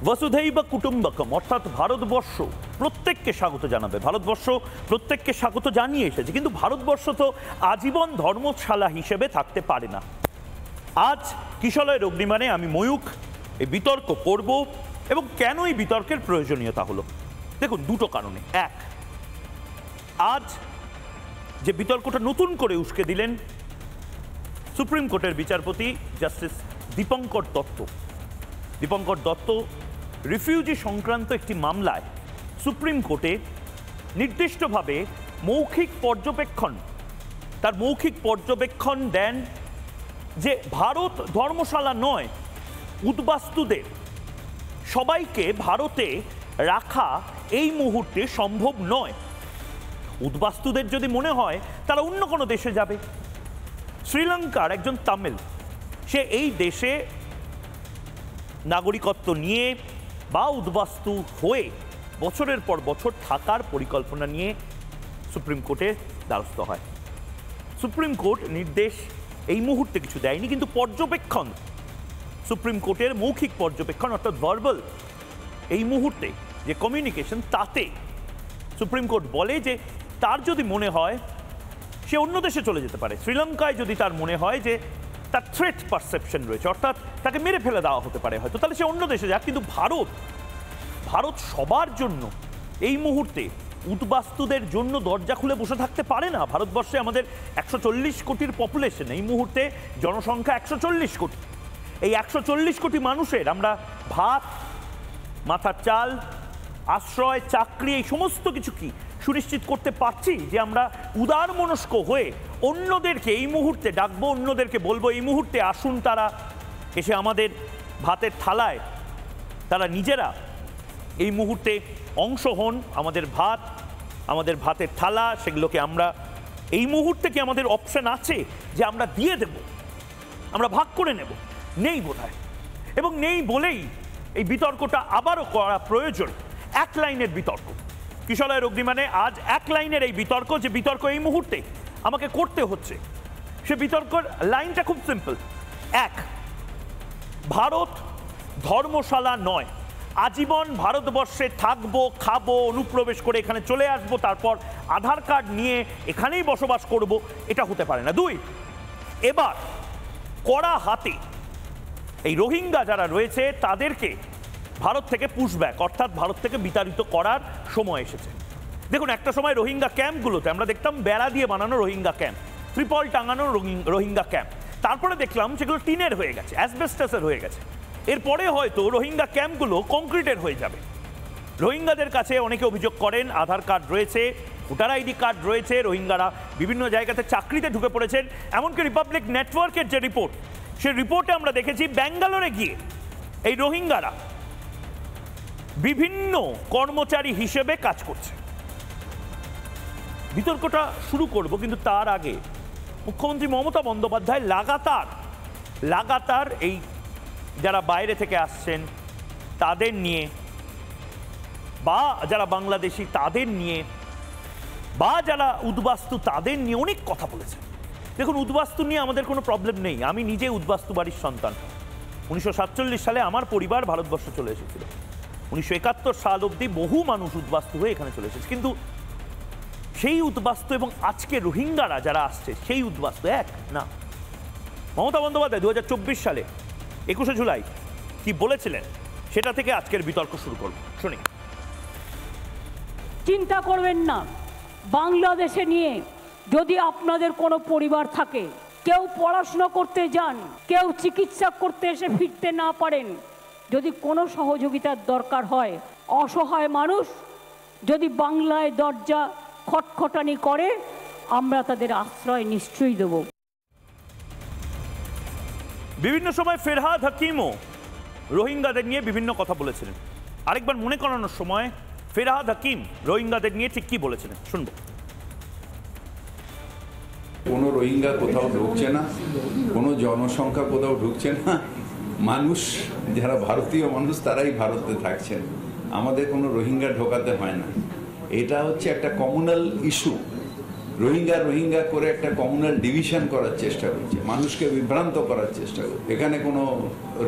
বসুধৈব কুটুম্বকম, অর্থাৎ ভারতবর্ষ প্রত্যেককে স্বাগত জানাবে, ভারতবর্ষ প্রত্যেককে স্বাগত জানিয়ে এসেছে। কিন্তু ভারতবর্ষ তো আজীবন ধর্মশালা হিসেবে থাকতে পারে না। আজ কিশলয়ের অগ্নিমানে আমি ময়ূখ এই বিতর্ক করব, এবং কেন এই বিতর্কের প্রয়োজনীয়তা হলো, দেখুন দুটো কারণে। এক, আজ যে বিতর্কটা নতুন করে উস্কে দিলেন সুপ্রিম কোর্টের বিচারপতি জাস্টিস দীপঙ্কর দত্ত। দীপঙ্কর দত্ত রিফিউজি সংক্রান্ত একটি মামলায় সুপ্রিম কোর্টে নির্দিষ্টভাবে তার মৌখিক পর্যবেক্ষণ দেন যে ভারত ধর্মশালা নয়, উদ্বাস্তুদের সবাইকে ভারতে রাখা এই মুহূর্তে সম্ভব নয়। উদ্বাস্তুদের যদি মনে হয় তারা অন্য কোনো দেশে যাবে। শ্রীলঙ্কার একজন তামিল, সে এই দেশে নাগরিকত্ব নিয়ে বা উদ্বাস্তু হয়ে বছরের পর বছর থাকার পরিকল্পনা নিয়ে সুপ্রিম কোর্টে দ্বারস্থ হয়। সুপ্রিম কোর্ট নির্দেশ এই মুহূর্তে কিছু দেয়নি, কিন্তু পর্যবেক্ষণ, সুপ্রিম কোর্টের মৌখিক পর্যবেক্ষণ অর্থাৎ ভার্বাল এই মুহূর্তে যে কমিউনিকেশন, তাতে সুপ্রিম কোর্ট বলে যে তার যদি মনে হয় সে অন্য দেশে চলে যেতে পারে। শ্রীলঙ্কায় যদি তার মনে হয় যে তার থ্রেট পারসেপশন রয়েছে, অর্থাৎ তাকে মেরে ফেলে দেওয়া হতে পারে হয়তো, তাহলে সে অন্য দেশে যাক। কিন্তু ভারত সবার জন্য এই মুহূর্তে উদ্বাস্তুদের জন্য দরজা খুলে বসে থাকতে পারে না। ভারতবর্ষে আমাদের 140 কোটির পপুলেশন, এই মুহূর্তে জনসংখ্যা 140 কোটি। এই 140 কোটি মানুষের আমরা ভাত, মাথার চাল, আশ্রয়, চাকরি, এই সমস্ত কিছু কি সুনিশ্চিত করতে পারছি যে আমরা উদার মনস্ক হয়ে অন্যদেরকে এই মুহূর্তে ডাকবো, অন্যদেরকে বলবো এই মুহূর্তে আসুন, তারা এসে আমাদের ভাতের থালায় তারা নিজেরা এই মুহূর্তে অংশ হন, আমাদের ভাতের থালা সেগুলোকে আমরা এই মুহূর্তে কি আমাদের অপশন আছে যে আমরা দিয়ে দেব, আমরা ভাগ করে নেব? নেই বোধহয়। এবং নেই বলেই এই বিতর্কটা আবারও করা প্রয়োজন। এক লাইনের বিতর্ক, কিশলয়ের অগ্নিমানে আজ এক লাইনের এই বিতর্ক, যে বিতর্ক এই মুহূর্তে আমাকে করতে হচ্ছে, সে বিতর্কের লাইনটা খুব সিম্পল। এক, ভারত ধর্মশালা নয়, আজীবন ভারতবর্ষে থাকবো, খাবো, অনুপ্রবেশ করে এখানে চলে আসবো, তারপর আধার কার্ড নিয়ে এখানেই বসবাস করব, এটা হতে পারে না। দুই, এবার কড়া হাতে এই রোহিঙ্গা যারা রয়েছে তাদেরকে ভারত থেকে পুশব্যাক, অর্থাৎ ভারত থেকে বিতাড়িত করার সময় এসেছে। দেখুন, একটা সময় রোহিঙ্গা ক্যাম্পগুলোতে আমরা দেখতাম বেড়া দিয়ে বানানো রোহিঙ্গা ক্যাম্প, ত্রিপল টাঙানো রোহিঙ্গা ক্যাম্প, তারপরে দেখলাম সেগুলো টিনের হয়ে গেছে, অ্যাসবেস্টাসের হয়ে গেছে। এরপরে হয়তো রোহিঙ্গা ক্যাম্পগুলো কংক্রিটের হয়ে যাবে। রোহিঙ্গাদের কাছে অনেকে অভিযোগ করেন আধার কার্ড রয়েছে, ভোটার আইডি কার্ড রয়েছে, রোহিঙ্গারা বিভিন্ন জায়গাতে চাকরিতে ঢুকে পড়েছেন। এমনকি রিপাবলিক নেটওয়ার্কের যে রিপোর্ট, সেই রিপোর্টে আমরা দেখেছি ব্যাঙ্গালোরে গিয়ে এই রোহিঙ্গারা বিভিন্ন কর্মচারী হিসেবে কাজ করছে। বিতর্কটা শুরু করব, কিন্তু তার আগে মুখ্যমন্ত্রী মমতা বন্দ্যোপাধ্যায় লাগাতার এই যারা বাইরে থেকে আসছেন তাদের নিয়ে, বা যারা বাংলাদেশি তাদের নিয়ে, বা যারা উদ্বাস্তু তাদের নিয়ে অনেক কথা বলেছেন। দেখুন, উদ্বাস্তু নিয়ে আমাদের কোনো প্রবলেম নেই। আমি নিজে উদ্বাস্তু বাড়ির সন্তান। 1947 সালে আমার পরিবার ভারতবর্ষে চলে এসেছিল। 1971 সাল অবধি বহু মানুষ উদ্বাস্তু হয়ে এখানে চলে এসেছে। কিন্তু সেই উদ্বাস্তু এবং আজকে রোহিঙ্গারা যারা আসছে সেই উদ্বাস্তু এক না। মমতা বন্দ্যোপাধ্যায় 2024 সালে 21শে জুলাই কি বলেছিলেন, সেটা থেকে আজকের বিতর্ক শুরু করব, শুনি। চিন্তা করবেন না, বাংলাদেশে নিয়ে যদি আপনাদের কোনো পরিবার থাকে, কেউ পড়াশোনা করতে যান, কেউ চিকিৎসা করতে এসে ফিরতে না পারেন, যদি কোনো সহযোগিতার দরকার হয়, অসহায় মানুষ যদি বাংলায় দরজা খটখটানি করে, আমরা তাদের আশ্রয় নিশ্চয়ই দেব। বিভিন্ন সময় ফেরহাদ হাকিমও রোহিঙ্গাদের নিয়ে বিভিন্ন কথা বলেছিলেন। আরেকবার মনে করানোর সময় ফেরহাদ হাকিম রোহিঙ্গাদের নিয়ে ঠিক কি বলেছিলেন শুনবো। কোনো রোহিঙ্গা কোথাও ঢুকছে না, কোনো জনসংখ্যা কোথাও ঢুকছে না, মানুষ যারা ভারতীয় মানুষ তারাই ভারতে থাকছেন, আমাদের কোনো রোহিঙ্গা ঢোকাতে হয় না। এটা হচ্ছে একটা কমিউনাল ইস্যু, রোহিঙ্গা করে একটা কমিউনাল ডিভিশন করার চেষ্টা করছে, মানুষকে বিভ্রান্ত করার চেষ্টা করছে। এখানে কোনো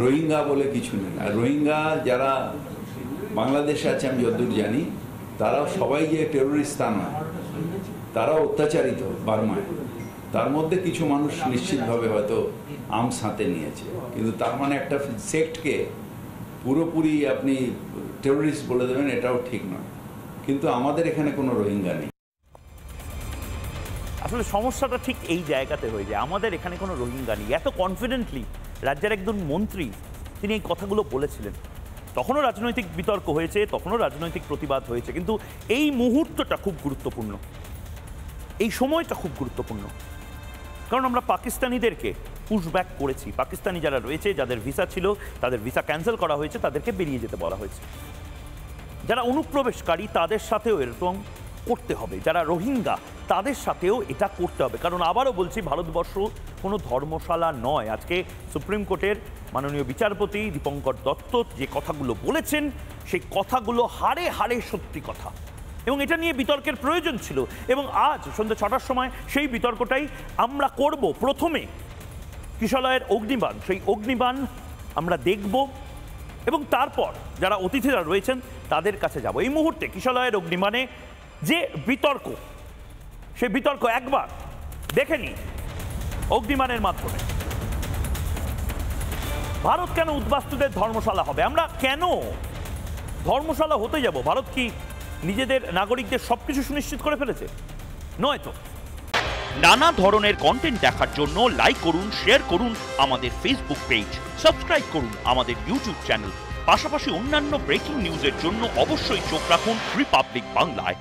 রোহিঙ্গা বলে কিছু নেই। আর রোহিঙ্গা যারা বাংলাদেশে আছে আমি যতদূর জানি, তারা সবাই যে টেরোরিস্ট তা নয়, তারা অত্যাচারিত বার্মায়। তার মধ্যে কিছু মানুষ নিশ্চিতভাবে হয়তো আর্মস হাতে নিয়েছে, কিন্তু তার মানে একটা সেক্টকে পুরোপুরি আপনি টেরোরিস্ট বলে দেবেন এটাও ঠিক নয়। কিন্তু আমাদের এখানে কোনো রোহিঙ্গা নেই। আসলে সমস্যাটা ঠিক এই জায়গাতে হয়ে যায়, আমাদের এখানে কোনো রোহিঙ্গা নেই। এত কনফিডেন্টলি রাজ্যের একজন মন্ত্রী তিনি এই কথাগুলো বলেছিলেন, তখনও রাজনৈতিক বিতর্ক হয়েছে, তখনও রাজনৈতিক প্রতিবাদ হয়েছে, কিন্তু এই মুহূর্তটা খুব গুরুত্বপূর্ণ, এই সময়টা খুব গুরুত্বপূর্ণ। কারণ আমরা পাকিস্তানিদেরকে পুশব্যাক করেছি, পাকিস্তানি যারা রয়েছে, যাদের ভিসা ছিল তাদের ভিসা ক্যান্সেল করা হয়েছে, তাদেরকে বেরিয়ে যেতে বলা হয়েছে। যারা অনুপ্রবেশকারী তাদের সাথেও এরকম করতে হবে, যারা রোহিঙ্গা তাদের সাথেও এটা করতে হবে। কারণ আবারও বলছি, ভারতবর্ষ কোনো ধর্মশালা নয়। আজকে সুপ্রিম কোর্টের মাননীয় বিচারপতি দীপঙ্কর দত্ত যে কথাগুলো বলেছেন, সেই কথাগুলো হাড়ে হাড়ে সত্যি কথা, এবং এটা নিয়ে বিতর্কের প্রয়োজন ছিল। এবং আজ সন্ধ্যে 6টার সময় সেই বিতর্কটাই আমরা করব। প্রথমে কিশলয়ের অগ্নিবাণ, সেই অগ্নিবাণ আমরা দেখব এবং তারপর যারা অতিথিরা রয়েছেন তাদের কাছে যাব। এই মুহূর্তে কিশলয়ের অগ্নিবাণে যে বিতর্ক, সে বিতর্ক একবার দেখে নিই অগ্নিবাণের মাধ্যমে। ভারত কেন উদ্বাস্তুদের ধর্মশালা হবে? আমরা কেন ধর্মশালা হতে যাব? ভারত কি নিজেদের নাগরিকদের সবকিছু সুনিশ্চিত করে ফেলেছে? নয় তো। নানা ধরনের কন্টেন্ট দেখার জন্য লাইক করুন, শেয়ার করুন আমাদের ফেসবুক পেজ, সাবস্ক্রাইব করুন আমাদের ইউটিউব চ্যানেল। পাশাপাশি অন্যান্য ব্রেকিং নিউজের জন্য অবশ্যই চোখ রাখুন রিপাবলিক বাংলায়।